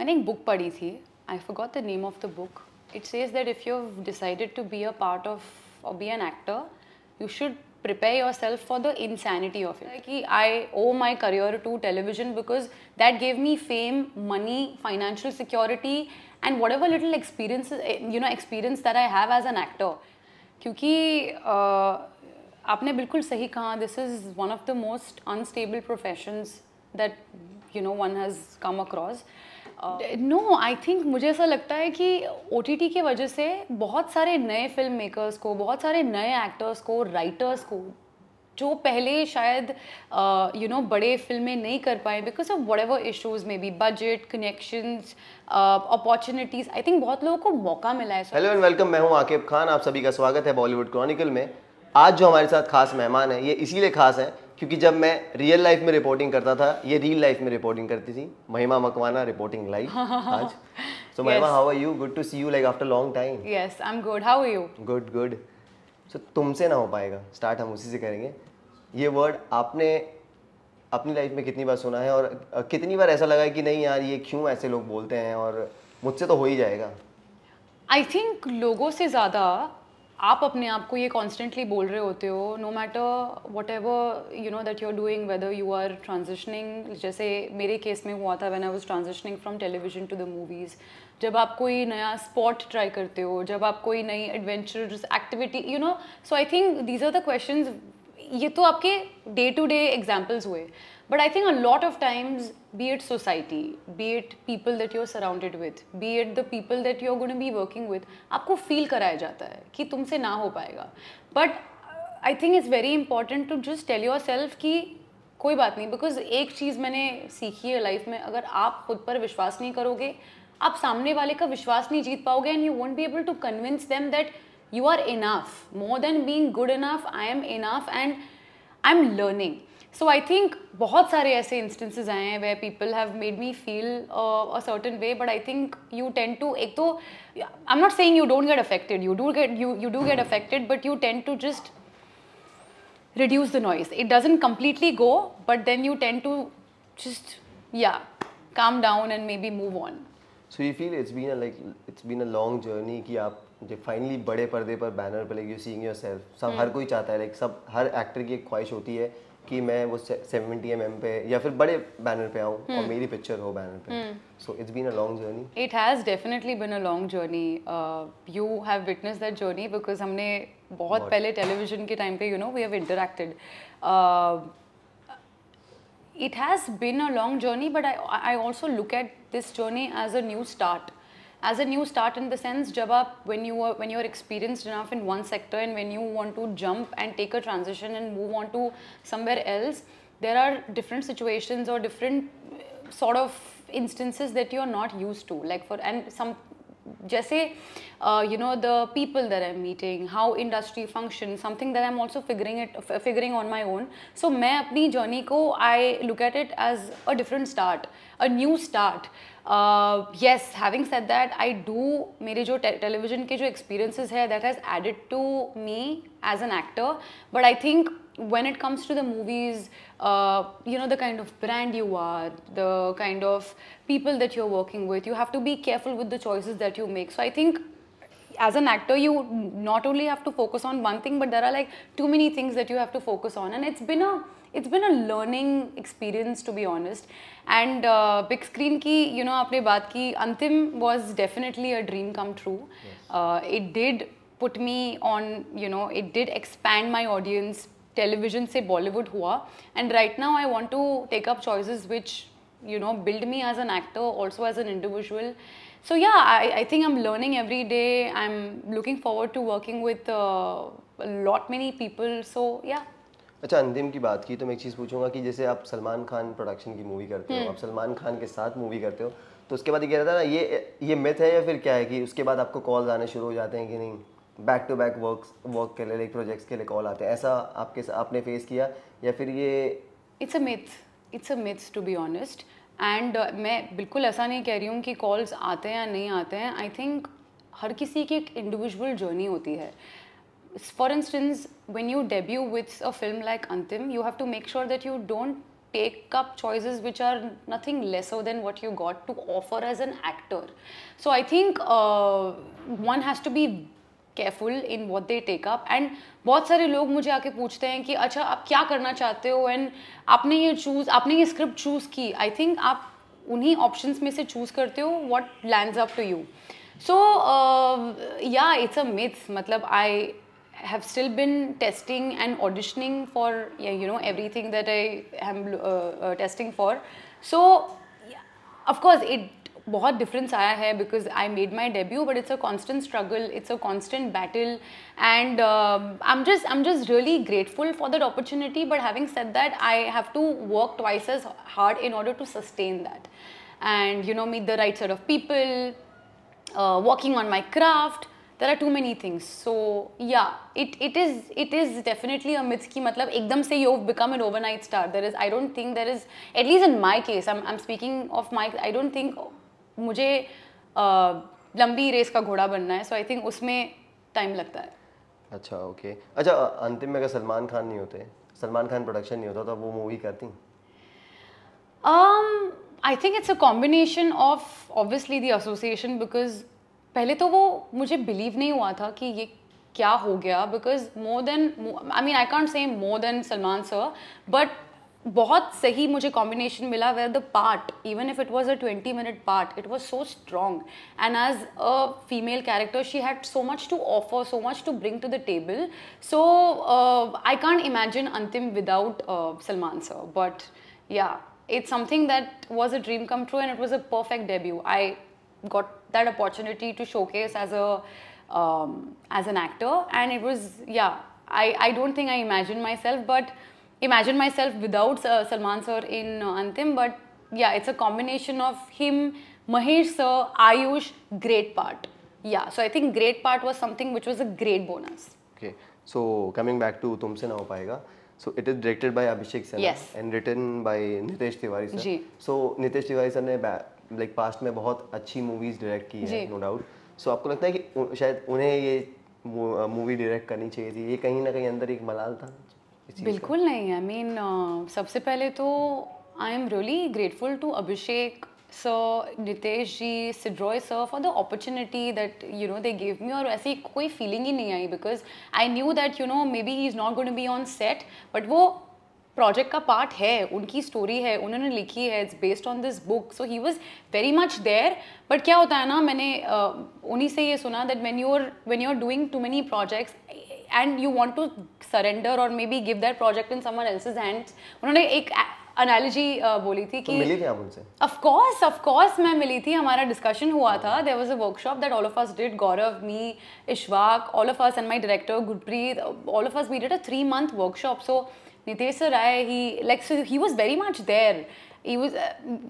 मैंने एक बुक पढ़ी थी, I forgot the name of the book. It says that if you have decided to be a part of or be an actor, you should prepare yourself for the insanity of it. Like, I owe my career to television because that gave me fame, money, financial security, and whatever little experience that I have as an actor. क्योंकि आपने बिल्कुल सही कहा, this is one of the most unstable professions that one has come across. No I think मुझे ऐसा लगता है कि OTT के वजह से बहुत सारे नए फिल्म मेकर्स को, बहुत सारे नए एक्टर्स को, राइटर्स को, जो पहले शायद बड़े फिल्में नहीं कर पाए बिकॉज ऑफ व्हाटएवर इश्यूज में be budget, connections, opportunities, I think बहुत लोगों को मौका मिला है. हेलो एंड वेलकम, मैं हूं आकिब खान. आप सभी का स्वागत है बॉलीवुड क्रॉनिकल में. आज जो हमारे साथ खास मेहमान है, ये इसीलिए खास है क्योंकि जब मैं रियल लाइफ में रिपोर्टिंग करता था, ये रियल लाइफ में रिपोर्टिंग करती थी. महिमा मकवाना रिपोर्टिंग लाइव आज. So Mahima, how are you? Good to see you like after long time. Yes, I am good. How are you? Good good. So तुमसे ना हो पाएगा, स्टार्ट हम उसी से करेंगे. ये वर्ड आपने अपनी लाइफ में कितनी बार सुना है और कितनी बार ऐसा लगा है कि नहीं यार, ये क्यों ऐसे लोग बोलते हैं और मुझसे तो हो ही जाएगा? आई थिंक लोगों से ज़्यादा आप अपने आप को ये कॉन्स्टेंटली बोल रहे होते हो, no matter whatever that you are doing, whether you are transitioning. जैसे मेरे केस में हुआ था when I was transitioning from television to the movies. जब आप कोई नया स्पॉट ट्राई करते हो, जब आप कोई नई adventurous activity so I think these are the questions. ये तो आपके डे टू डे एग्जाम्पल्स हुए, but I think a lot of times, be it society, be it people that you're surrounded with, be it the people that you're going to be working with, आपको feel कराया जाता है कि तुमसे ना हो पाएगा. But I think it's very important to just tell yourself कि कोई बात नहीं, बिकॉज एक चीज़ मैंने सीखी है लाइफ में, अगर आप खुद पर विश्वास नहीं करोगे, आप सामने वाले का विश्वास नहीं जीत पाओगे, and you won't be able to convince them that you are enough. More than being good enough, I am enough and I'm learning. So I think बहुत सारे ऐसे instances आए हैं where people have made me feel a certain way, but I think you tend to, एक तो I'm not saying you don't get affected, you do get affected, but you tend to just reduce the noise. It doesn't completely go, but then you tend to just calm down and maybe move on. So you feel it's been a long journey कि आप जब finally बड़े पर्दे पर banner पे like you seeing yourself, सब हर कोई चाहता है, लाइक सब हर एक्टर की एक ख्वाहिश होती है कि मैं वो 70 mm पे या फिर बड़े बैनर पे आऊँ और मेरी पिक्चर हो बैनर पे. So it's been a long journey. It has definitely been a long journey. You have witness that journey because हमने बहुत पहले टेलीविजन के टाइम पे we have interacted. It has been a long journey, but I also look at this journey as a new start. As a new start in the sense, जब आप when you're experienced enough in one sector and when you want to jump and take a transition and move on to somewhere else, there are different situations or different sort of instances that you're not used to. Like जैसे the people that I'm meeting, how industry functions, something that I'm also figuring on my own. So मैं अपनी journey को I look at it as a different start, a new start. Yes, having said that, I do, मेरे जो television के जो experiences है, that has added to me as an actor. But I think when it comes to the movies, the kind of brand you are, the kind of people that you're working with, you have to be careful with the choices that you make. So I think as an actor, you not only have to focus on one thing, but there are like too many things that you have to focus on, and it's been a learning experience, to be honest. And big screen की आपने बात की, अंतिम was definitely a dream come true. Yes. It did put me on, it did expand my audience. Television से बॉलीवुड हुआ, and right now I want to take up choices which build me as an actor, also as an individual. So I think I am learning every day. I am looking forward to working with lot many people. So अच्छा, अंतिम की बात की तो मैं एक चीज़ पूछूंगा कि जैसे आप सलमान खान प्रोडक्शन की मूवी करते हो, आप सलमान खान के साथ मूवी करते हो, तो उसके बाद ये कह रहा था ना, ये मिथ है या फिर क्या है कि उसके बाद आपको कॉल्स आने शुरू हो जाते हैं कि नहीं, बैक टू बैक वर्क के लिए, प्रोजेक्ट्स के लिए कॉल आते हैं, ऐसा आपने फेस किया या फिर ये? It's a myth to be honest. And मैं बिल्कुल ऐसा नहीं कह रही हूँ कि कॉल्स आते हैं या नहीं आते हैं. आई थिंक हर किसी की एक इंडिविजुअल जर्नी होती है. For instance, when you debut with a film like Antim, you have to make sure that you don't take up choices which are nothing lesser than what you got to offer as an actor. So I think one has to be careful in what they take up. And बहुत सारे लोग मुझे आके पूछते हैं कि अच्छा आप क्या करना चाहते हो, एंड आपने ये स्क्रिप्ट चूज़ की. आई थिंक आप उन्हीं ऑप्शंस में से चूज़ करते हो what lands up to you. So yeah, it's a myth. मतलब I have still been testing and auditioning for everything that I am testing for. So yeah, of course it बहुत difference आया है because I made my debut, but it's a constant struggle, it's a constant battle, and I'm just really grateful for that opportunity. But having said that, I have to work twice as hard in order to sustain that, and meet the right sort of people, working on my craft. There are too many things. So yeah, it is definitely a myth कि मतलब एकदम से you've become an overnight star. I don't think there is, at least in my case, I'm speaking of my, I don't think मुझे लंबी race का घोड़ा बनना है. So I think उसमें टाइम लगता है. अच्छा ओके. अच्छा अंतिम में अगर सलमान खान नहीं होते, सलमान खान प्रोडक्शन नहीं होता तो वो मूवी करती? I think it's a combination of obviously the association, because पहले तो वो मुझे बिलीव नहीं हुआ था कि ये क्या हो गया, because I can't say more than Salman sir, but बहुत सही मुझे कॉम्बिनेशन मिला where the part, even if it was a 20-minute part, it was so strong, and as a female character she had so much to offer, so much to bring to the table. So I can't imagine Antim without Salman sir, but yeah it's something that was a dream come true, and it was a perfect debut. I got that opportunity to showcase as an actor, and it was, yeah, I don't think I imagined myself without Salman sir in Antim, but yeah, it's a combination of him, Mahesh sir, Ayush, great part. Yeah, so I think great part was something which was a great bonus. Okay, so coming back to तुमसे ना हो पाएगा. So it is directed by Abhishek Sinha, yes, and written by Nitesh Tiwari sir. Ji. So Nitesh Tiwari sir ने like past में बहुत अच्छी movies direct की है, no doubt. So आपको लगता है कि शायद उन्हें ये मूवी डायरेक्ट करनी चाहिए थी? ये कहीं ना कहीं अंदर एक मलाल था? बिल्कुल नहीं. I mean सबसे पहले तो I am really grateful to Abhishek sir, Nitesh ji, Sidroy sir for the opportunity that they gave me. और ऐसी कोई feeling ही नहीं आई, because I knew that maybe he is not going to be on set, but वो project का part है, उनकी story है, उन्होंने लिखी है, it's based on this book, so he was very much there. But क्या होता है ना, मैंने उन्हीं से ये सुना that when you're doing too many projects and you want to surrender or maybe give that project in someone else's hands, उन्होंने एक analogy बोली थी कि मिली थी आप उनसे? Of course मैं मिली थी, हमारा discussion हुआ था. There was a workshop that all of us did, Gaurav, me, Ishwak, all of us, and my director Gurpreet, all of us, we did a 3-month workshop. So Nitesh sir so he was very much there. He was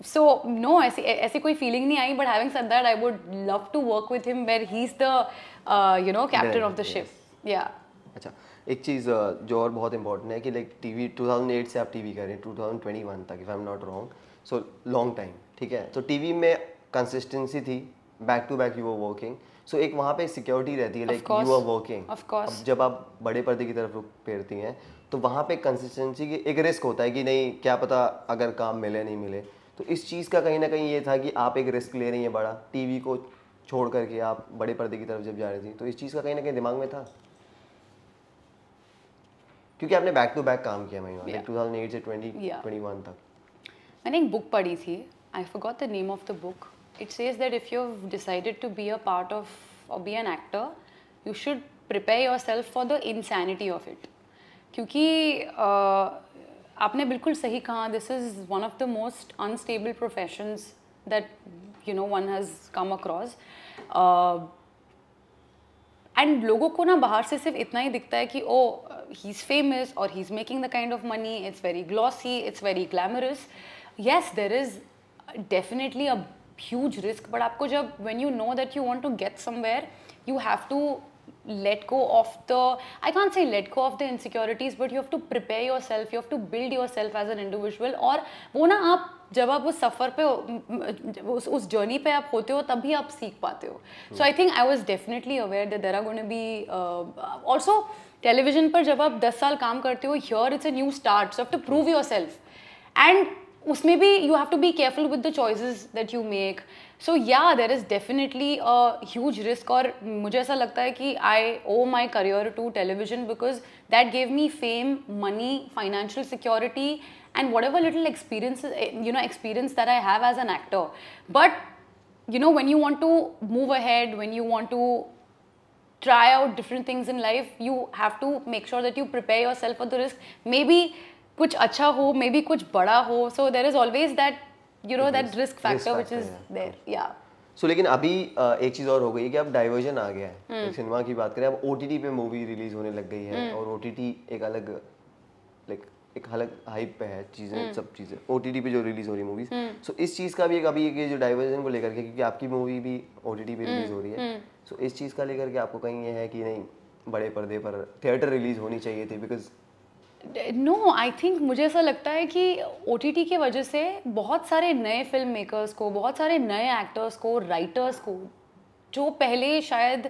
so no, ऐसी कोई feeling नहीं आई. But having said that, I would love to work with him where he's the captain of the ship. Yeah. अच्छा, एक चीज़ जो और बहुत important है कि लाइक टीवी 2008 से आप टीवी कर रहे हैं 2021 तक, if I am not wrong, so long time, ठीक है. तो टीवी में कंसिस्टेंसी थी, back to back you were working, so एक वहाँ पे सिक्योरिटी रहती है, लाइक यू आर वर्किंग. अब जब आप बड़े पर्दे की तरफ रुख फेरती हैं तो वहाँ पे कंसिस्टेंसी की एक रिस्क होता है कि नहीं, क्या पता अगर काम मिले नहीं मिले. तो इस चीज़ का कहीं ना कहीं ये था कि आप एक रिस्क ले रही हैं बड़ा, टीवी को छोड़ करके आप बड़े पर्दे की तरफ जब जा रही थी, तो इस चीज़ का कहीं ना कहीं दिमाग में था? क्योंकि आपने बैक टू बैक काम किया महिमा, लाइक 2008 से 2021 तक. मैंने एक बुक पढ़ी थी, I forgot the name of the book. It says that if you've decided to be a part of or be an actor, you should prepare yourself for the insanity of it. क्योंकि आपने बिल्कुल सही कहा, this is one of the most unstable professions that one has come across. And लोगों को ना बाहर से सिर्फ इतना ही दिखता है कि ओ ही इज़ फेमस और he is making the kind of money, it's very glossy, it's very glamorous. Yes, there is definitely a huge risk, but आपको जब when you know that you want to get somewhere, you have to let go of the, I can't say let go of the insecurities, but you have to prepare yourself, you have to build yourself as an individual. और वो ना आप जब आप उस सफ़र पे उस journey पे आप होते हो तभी आप सीख पाते हो. So I think I was definitely aware that there are going to be also television पर जब आप 10 साल काम करते हो, here it's a new start, so have to prove yourself. And उसमें भी you have to be careful with the choices that you make. So yeah, there is definitely a huge risk. और मुझे ऐसा लगता है कि I owe my career to television because that gave me fame, money, financial security, and whatever little experience that I have as an actor. But when you want to move ahead, when you want to try out different things in life, you have to make sure that you prepare yourself for the risk. Maybe कुछ अच्छा हो, maybe कुछ बड़ा हो, so there is always that that risk factor which is there. Yeah. So लेकिन अभी एक चीज़ और हो गई कि अब डाइवर्जन आ गया है, सिनेमा की बात करें, अब OTT पे मूवी रिलीज होने लग गई है, और OTT एक अलग एक अलग हाइप पे है, चीज़ें सब चीज़ें OTT पे जो रिलीज हो रही मूवीज, सो इस चीज़ का भी एक अभी एक जो डाइवर्जन को लेकर के, क्योंकि आपकी मूवी भी OTT पे रिलीज हो रही है, सो इस चीज़ का लेकर के आपको कहीं ये है कि नहीं बड़े पर्दे पर थिएटर रिलीज होनी चाहिए थी, बिकॉज नो आई थिंक मुझे ऐसा लगता है कि OTT की वजह से बहुत सारे नए फिल्म मेकर्स को, बहुत सारे नए एक्टर्स को, राइटर्स को, जो पहले शायद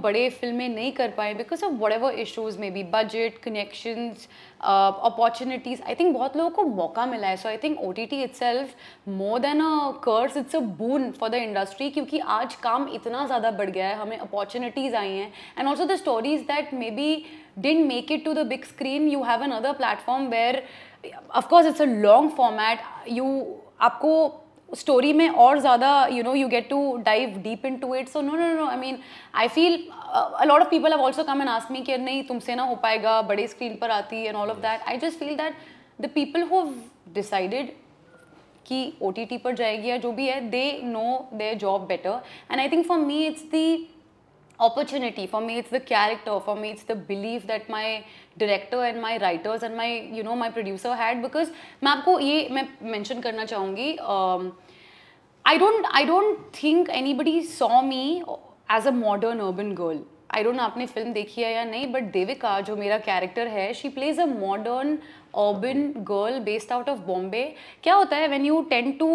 बड़े फिल्में नहीं कर पाए because of whatever issues may be budget, connections, opportunities, I think बहुत लोगों को मौका मिला है. So I think OTT itself more than a curse, it's a boon for the industry, क्योंकि आज काम इतना ज़्यादा बढ़ गया है, हमें अपॉर्चुनिटीज़ आई हैं, and also the stories that may be didn't make it to the big screen, you have another platform where of course it's a long format, आपको story में और ज़्यादा you get to dive deep into it. So no, I mean I feel a lot of people have also come and asked me कि नहीं तुमसे ना हो पाएगा, बड़े screen पर आती and all of that. I just feel that the people who have decided कि OTT पर जाएगी या जो भी है, they know their job better, and I think for me it's the opportunity, for me it's the character, for me it's the belief that my director and my writers and my my producer had. Because मैं आपको ये मैं mention करना चाहूँगी, I don't think anybody saw me as a modern urban girl. I don't know आपने film देखी है या नहीं, but देविका जो मेरा कैरेक्टर है, she plays a modern urban girl based out of Bombay. क्या होता है when you tend to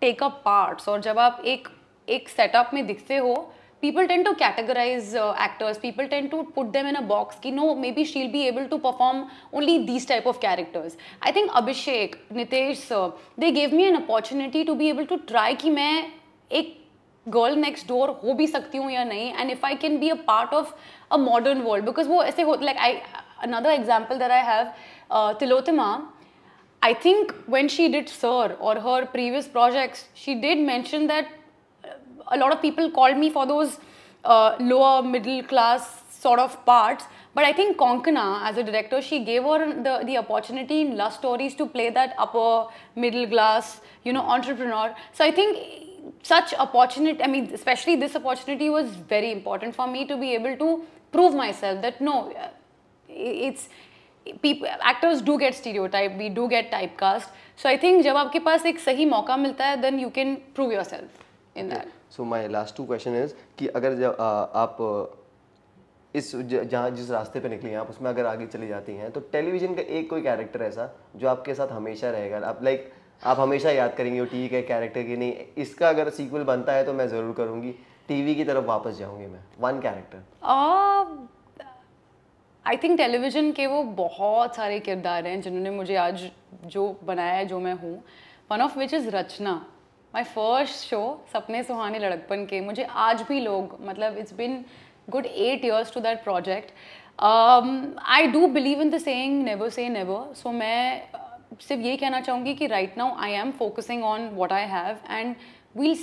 take up parts, और जब आप एक setup में दिखते हो, people tend to categorize actors, people tend to put them in a box कि no, maybe she'll be able to perform only these type of characters. I think Abhishek, Nitesh sir, they gave me an opportunity to be able to try कि मैं एक girl next door हो भी सकती हूँ या नहीं, and if I can be a part of a modern world, because वो ऐसे हो, like another example that I have, Tilottama, I think when she did Sir or her previous projects, she did mention that a lot of people called me for those lower middle class sort of parts, but I think Konkana as a director, she gave her the opportunity in Lust Stories to play that upper middle class entrepreneur. So I think such opportunity, I mean especially this opportunity, was very important for me to be able to prove myself that no, it's people, actors do get stereotyped, we do get typecast. So I think जब आपके पास एक सही मौका मिलता है, then you can prove yourself in that. So my last two question is कि अगर जब आप जहाँ जिस रास्ते पे निकली हैं आप उसमें अगर आगे चली जाती हैं, तो टेलीविजन का एक कोई कैरेक्टर ऐसा जो आपके साथ हमेशा रहेगा, आप हमेशा याद करेंगे वो टीवी के कैरेक्टर की, नहीं इसका अगर सीक्वल बनता है तो मैं ज़रूर करूँगी, टीवी की तरफ वापस जाऊँगी मैं, one character? I think television के वो बहुत सारे किरदार हैं जिन्होंने मुझे आज जो बनाया है जो मैं हूँ. One of which is Rachna, my first show Sapne Suhane Ladakpan Ke. मुझे आज भी लोग, मतलब it's been good 8 years to that project. I do believe in the saying never say never. So मैं सिर्फ ये कहना चाहूँगी कि right now I am focusing on what I have, and we'll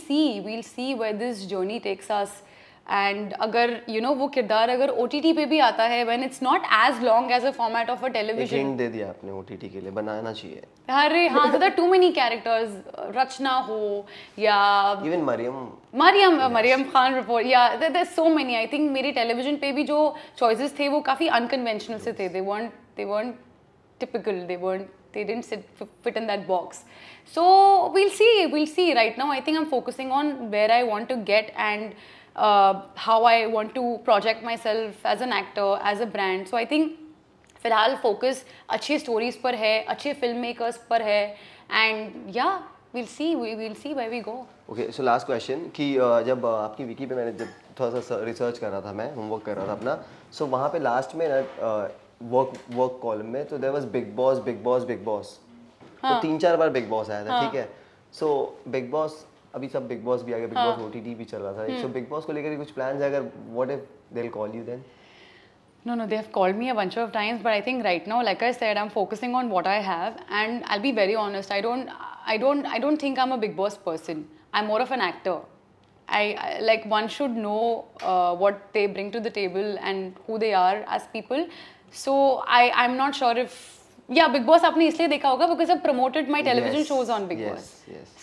see where this journey takes us. And अगर वो किरदार अगर OTT पे भी आता है, when it's not as long as a format of a television. Hint दे दिया आपने, OTT के लिए बनाना चाहिए. अरे हाँ, so there are too many characters, रचना हो या even मरियम खान रिपोर्ट, या there's so many. I think मेरे टेलीविजन पे भी जो choices थे वो काफ़ी unconventional से थे. They weren't typical. They didn't fit in that box. So we'll see. Right now I think I'm focusing on where I want to get and how I want to project myself as an actor, as a brand. So I think फिलहाल focus अच्छे stories पर है, अच्छे film makers पर है, and या we'll see where we go. Okay, so last question कि जब आपकी विकी पे मैंने जब थोड़ा सा रिसर्च कर रहा था, मैं होमवर्क कर रहा था अपना, सो वहाँ पे लास्ट में ना वर्क कॉलम में तो देयर वाज बिग बॉस. तो 3-4 बार बिग बॉस आया था, ठीक है। सो बिग बॉस, अभी सब बिग बॉस भी आ गया, बिग बॉस ओटीटी भी चल रहा था, सो बिग बॉस को लेकर कुछ प्लान्स है? अगर what if they will call you then? No, they have called me a bunch of times, but I think right now, like I said, I'm focusing on what I have, and I'll be very honest. I don't think I'm a Big Boss person. I'm more of an actor. I like one should know what they bring to the table and who they are as people. So I'm not sure if Big Boss आपने इसलिए देखा होगा because I've promoted my television shows on Big Boss.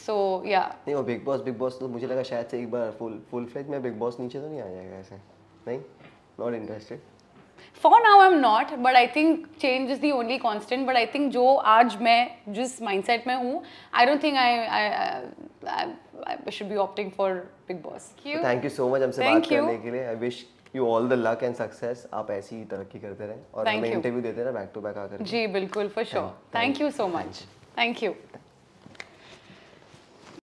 So नहीं, वो big boss तो मुझे लगा शायद से एक बार फुल फ्लेज में बिग बॉस नीचे तो नहीं आ जाएगा ऐसे, नहीं, not interested. For now I'm not, but I think change is the only constant. But I think जो आज मैं जिस mindset में हूँ, I don't think I should be opting for Big Boss. Thank you so much हमसे बात करने के लिए। I wish you all the luck and success. आप ऐसी ही तरक्की करते रहें और हमें इंटरव्यू देते रहें बैक टू बैक आकर। जी बिल्कुल, for sure. Thank you so much. Thank you.